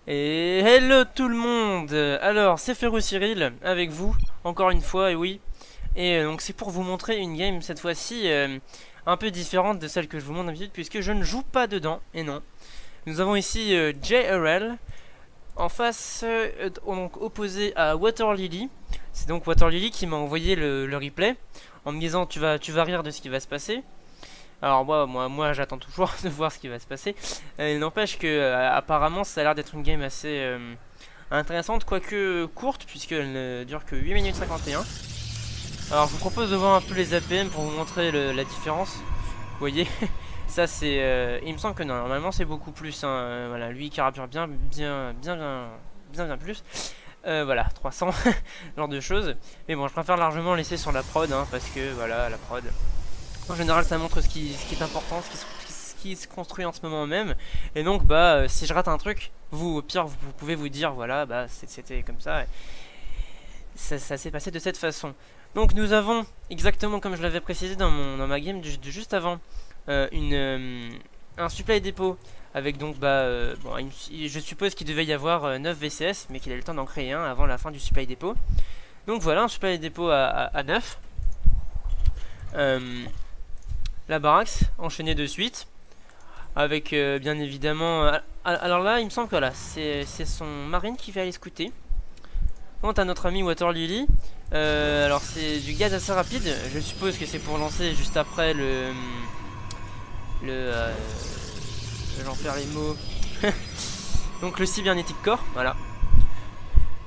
Et hello tout le monde. Alors c'est Ferrou Cyril avec vous, encore une fois, et oui. Et donc c'est pour vous montrer une game cette fois-ci un peu différente de celle que je vous montre d'habitude, puisque je ne joue pas dedans, et non. Nous avons ici JRL, en face, donc opposé à Water Lily. C'est donc Water Lily qui m'a envoyé le replay, en me disant tu vas rire de ce qui va se passer. Alors moi j'attends toujours de voir ce qui va se passer. Il n'empêche que apparemment ça a l'air d'être une game assez intéressante, quoique courte, puisqu'elle ne dure que 8 minutes 51. Alors je vous propose de voir un peu les APM pour vous montrer la différence. Vous voyez, ça c'est... il me semble que non, normalement c'est beaucoup plus. Hein. Voilà, lui il carbure bien plus. Voilà, 300, genre de choses. Mais bon, je préfère largement laisser sur la prod, hein, parce que voilà, la prod... En général, ça montre ce qui est important, ce qui se construit en ce moment même. Et donc, si je rate un truc, vous, au pire, vous pouvez vous dire, voilà, c'était comme ça. Et ça s'est passé de cette façon. Donc, nous avons, exactement comme je l'avais précisé dans ma game de juste avant, un supply dépôt avec donc, je suppose qu'il devait y avoir 9 VCS, mais qu'il a eu le temps d'en créer un avant la fin du supply dépôt. Donc voilà, un supply dépôt à 9. La baraque enchaînée de suite avec bien évidemment alors là il me semble que voilà c'est son marine qui va aller scouter. Quant à notre ami Water Lily, alors c'est du gaz assez rapide, je suppose que c'est pour lancer juste après j'en perds les mots. Donc le cybernetic core, voilà.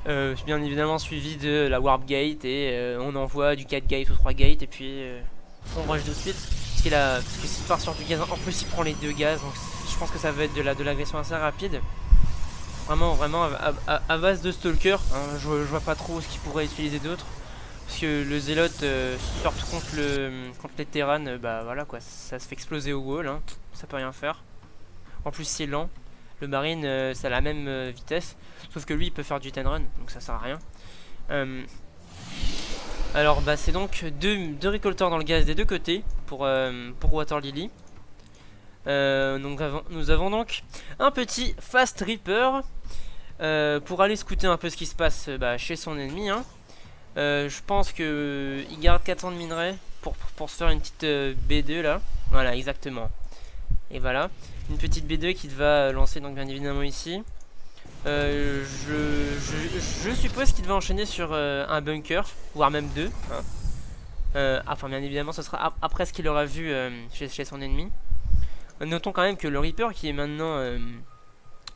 Bien évidemment suivi de la warp gate et on envoie du 4 gate ou 3 gate et puis on rush tout de suite. Parce que s'il part sur du gaz, en plus il prend les deux gaz, donc je pense que ça va être de l'agression assez rapide. Vraiment à base de stalker, hein, je vois pas trop ce qu'il pourrait utiliser d'autre. Parce que le zélote, surtout contre les terranes, voilà quoi, ça se fait exploser au wall, hein, ça peut rien faire. En plus c'est lent, le marine ça a la même vitesse, sauf que lui il peut faire du 10 run, donc ça sert à rien. Alors c'est donc deux récolteurs dans le gaz des deux côtés pour Water Lily. Donc nous avons donc un petit Fast Reaper pour aller scouter un peu ce qui se passe chez son ennemi. Hein. Je pense que il garde 400 de minerais pour se faire une petite B2 là. Voilà, exactement. Et voilà, une petite B2 qui va lancer donc bien évidemment ici. Je suppose qu'il va enchaîner sur un bunker, voire même deux. Hein. Enfin, bien évidemment, ce sera après ce qu'il aura vu chez son ennemi. Notons quand même que le Reaper, qui est maintenant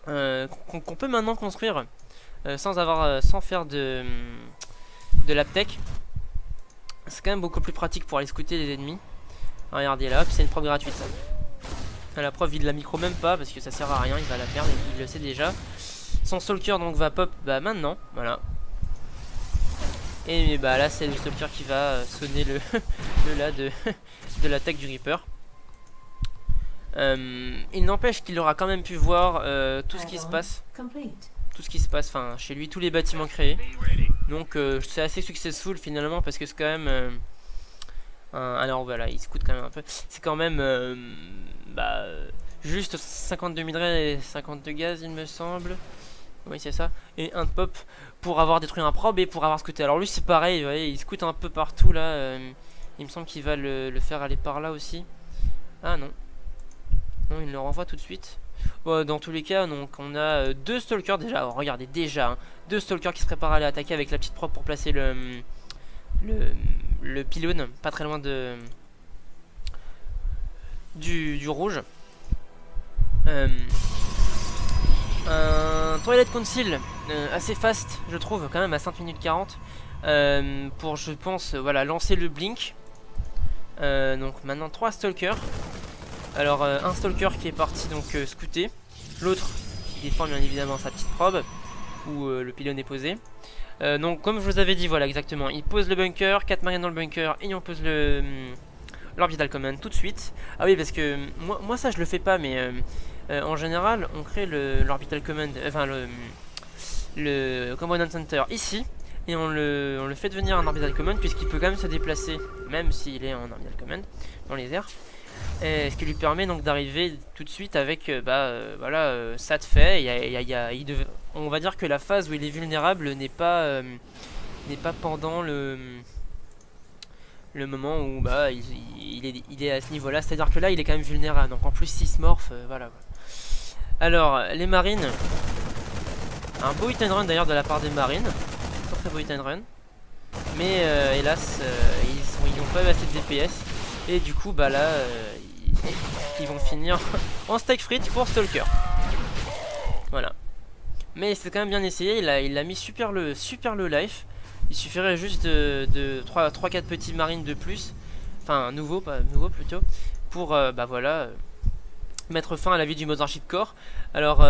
qu'on peut maintenant construire sans faire de l'aptech, c'est quand même beaucoup plus pratique pour aller scouter les ennemis. Regardez là, c'est une preuve gratuite. Ça. La preuve, il la micro même pas parce que ça sert à rien, il va la perdre, il le sait déjà. Son stalker donc va pop maintenant, voilà. Et là c'est le stalker qui va sonner le la de l'attaque du Reaper. Il n'empêche qu'il aura quand même pu voir tout ce qui se passe. Tout ce qui se passe, enfin chez lui, tous les bâtiments créés. Donc c'est assez successful finalement parce que c'est quand même... alors voilà, il se coûte quand même un peu. C'est quand même juste 52 minerais et 52 gaz il me semble. Oui c'est ça, et un pop pour avoir détruit un probe et pour avoir scouté. Alors lui c'est pareil, vous voyez, il scoute un peu partout là. Il me semble qu'il va le faire aller par là aussi. Ah non, non il le renvoie tout de suite. Bon, dans tous les cas, donc on a deux stalkers déjà. Alors, regardez déjà, hein, deux stalkers qui se préparent à aller attaquer avec la petite probe pour placer le pylône pas très loin du rouge. Un toilette conceal assez fast, je trouve, quand même à 5 minutes 40 pour, je pense, voilà, lancer le blink. Donc maintenant 3 stalkers. Alors un stalker qui est parti donc scouter, l'autre qui défend bien évidemment sa petite probe où le pylône est posé. Donc comme je vous avais dit, voilà exactement, il pose le bunker, 4 marines dans le bunker et on pose l'orbital command tout de suite. Ah oui, parce que moi ça je le fais pas, mais en général on crée l'orbital command, enfin le commandant center ici, et on le fait devenir un orbital command puisqu'il peut quand même se déplacer même s'il est en orbital command dans les airs. Et ce qui lui permet donc d'arriver tout de suite avec voilà, ça de fait. On va dire que la phase où il est vulnérable n'est pas pendant le moment où bah il est à ce niveau là, c'est à dire que là il est quand même vulnérable, donc en plus 6 morph, voilà. Alors les marines, un beau hit and run d'ailleurs de la part des marines, très beau hit and run, mais hélas ils n'ont pas eu assez de DPS, et du coup bah là ils vont finir en steak frites pour Stalker, voilà. Mais c'est quand même bien essayé, il a mis super le life. Il suffirait juste de 3-4 petits marines de plus, enfin nouveau, pas nouveau plutôt, pour bah voilà, mettre fin à la vie du Mothership Core. Alors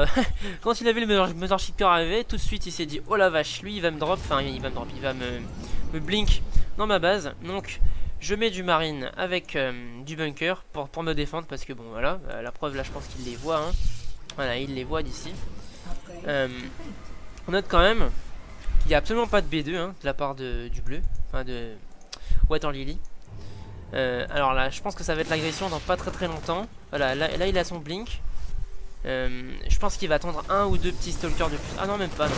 quand il a vu le Mothership Core arriver, tout de suite il s'est dit oh la vache, lui il va me drop, enfin il va me blink dans ma base. Donc je mets du marine avec du bunker pour me défendre, parce que bon voilà, la preuve là je pense qu'il les voit, hein. Voilà, il les voit d'ici. On note quand même qu'il n'y a absolument pas de B2 hein, de la part du bleu, enfin de Water Lily. Alors là, je pense que ça va être l'agression dans pas très longtemps. Voilà, là il a son blink. Je pense qu'il va attendre un ou deux petits stalkers de plus. Ah non, même pas, non.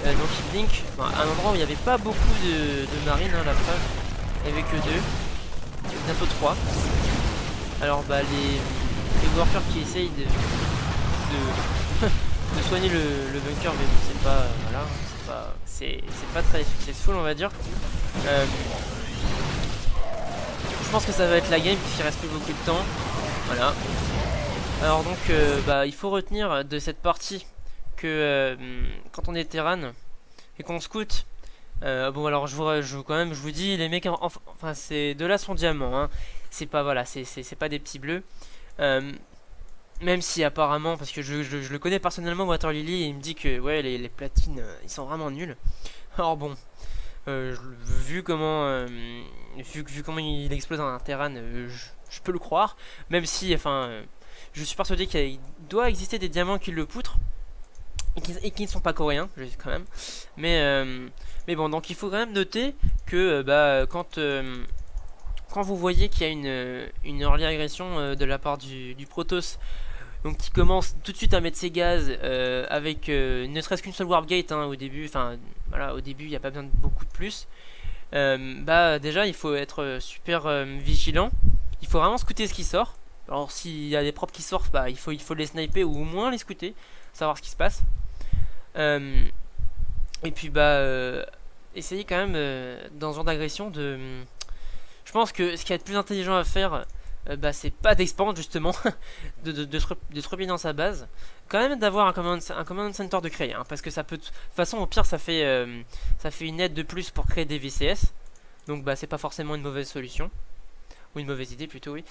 Donc il blink à un endroit où il n'y avait pas beaucoup de marines, hein, la preuve. Il n'y avait que 2. Bientôt 3. Alors bah les workers qui essayent de soigner le bunker, mais bon, c'est pas voilà, c'est pas très successful, on va dire. Je pense que ça va être la game puisqu'il reste plus beaucoup de temps. Voilà. Alors donc bah il faut retenir de cette partie que quand on est Terran et qu'on scout, bon alors je vous dis les mecs, enfin c'est de là son diamant, hein. C'est pas voilà, c'est pas des petits bleus. Même si apparemment, parce que je le connais personnellement, Water Lily, et il me dit que ouais les platines ils sont vraiment nuls. Alors bon, vu comment il explose un Terran, je peux le croire. Même si, enfin, je suis persuadé qu'il doit exister des diamants qui le poutrent et qui ne sont pas coréens, quand même. Mais bon, donc il faut quand même noter que quand vous voyez qu'il y a une early agression de la part du Protoss, donc qui commence tout de suite à mettre ses gaz avec ne serait-ce qu'une seule warp gate hein, au début, enfin voilà, au début il n'y a pas besoin de beaucoup de plus. Bah déjà il faut être super vigilant, il faut vraiment scouter ce qui sort. Alors s'il y a des props qui sortent, bah il faut les sniper ou au moins les scouter, savoir ce qui se passe. Et puis bah essayez quand même dans ce genre d'agression de... Je pense que ce qui est le plus intelligent à faire, bah c'est pas d'expand justement, de se replier dans sa base, quand même d'avoir un command center de créer, hein, parce que ça peut, de toute façon au pire ça fait une aide de plus pour créer des VCS, donc bah c'est pas forcément une mauvaise solution, ou une mauvaise idée plutôt oui,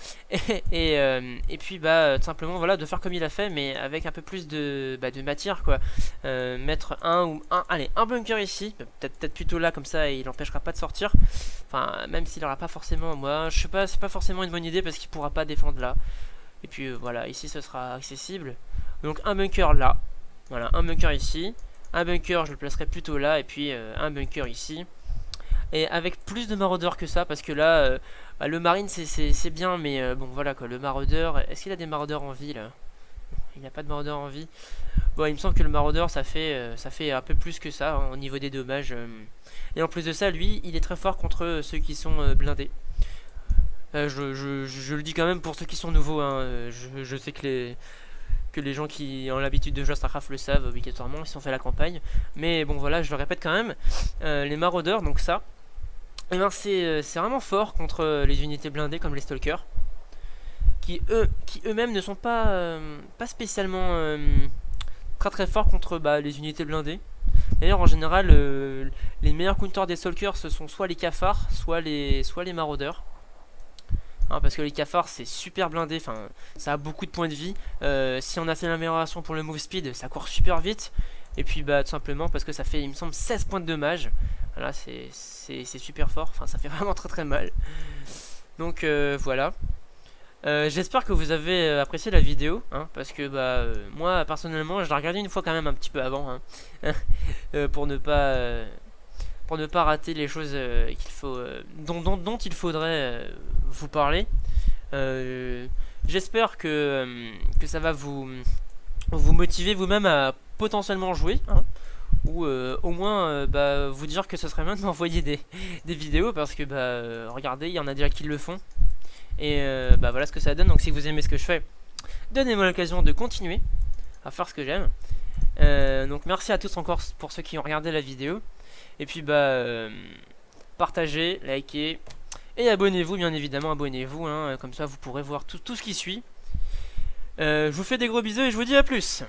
et puis bah tout simplement voilà de faire comme il a fait, mais avec un peu plus de matière quoi, mettre un bunker ici, peut-être plutôt là comme ça et il n'empêchera pas de sortir. Enfin, même s'il aura pas forcément, moi, je sais pas, c'est pas forcément une bonne idée parce qu'il pourra pas défendre là. Et puis voilà, ici ce sera accessible. Donc un bunker là, voilà, un bunker ici, un bunker je le placerai plutôt là, et puis un bunker ici. Et avec plus de maraudeurs que ça, parce que là, bah, le marine c'est bien, mais bon voilà quoi, le maraudeur, est-ce qu'il a des maraudeurs en vie là? Il n'y a pas de maraudeur en vie. Bon, il me semble que le maraudeur ça fait un peu plus que ça hein, au niveau des dommages. Et en plus de ça, lui, il est très fort contre ceux qui sont blindés. Je le dis quand même pour ceux qui sont nouveaux. Hein, je sais que les gens qui ont l'habitude de jouer à StarCraft le savent obligatoirement, ils ont fait la campagne. Mais bon, voilà, je le répète quand même. Les maraudeurs, donc ça, eh ben, c'est vraiment fort contre les unités blindées comme les stalkers. Qui eux-mêmes ne sont pas spécialement très forts contre les unités blindées. D'ailleurs en général les meilleurs counters des stalkers ce sont soit les cafards, soit les maraudeurs. Hein, parce que les cafards c'est super blindé, enfin ça a beaucoup de points de vie. Si on a fait l'amélioration pour le move speed, ça court super vite. Et puis tout simplement parce que ça fait il me semble 16 points de dommage. Voilà, c'est super fort, enfin ça fait vraiment très mal. Donc voilà. J'espère que vous avez apprécié la vidéo, hein, parce que moi personnellement je l'ai regardé une fois quand même un petit peu avant, hein, pour ne pas rater les choses dont il faudrait vous parler. J'espère que ça va vous motiver vous-même à potentiellement jouer, hein, ou au moins bah, vous dire que ce serait bien de m'envoyer des vidéos parce que bah, regardez, il y en a déjà qui le font. Et bah voilà ce que ça donne. Donc si vous aimez ce que je fais, donnez-moi l'occasion de continuer à faire ce que j'aime. Donc merci à tous encore pour ceux qui ont regardé la vidéo. Et puis bah partagez, likez et abonnez-vous, bien évidemment, abonnez-vous, hein, comme ça vous pourrez voir tout ce qui suit. Je vous fais des gros bisous et je vous dis à plus.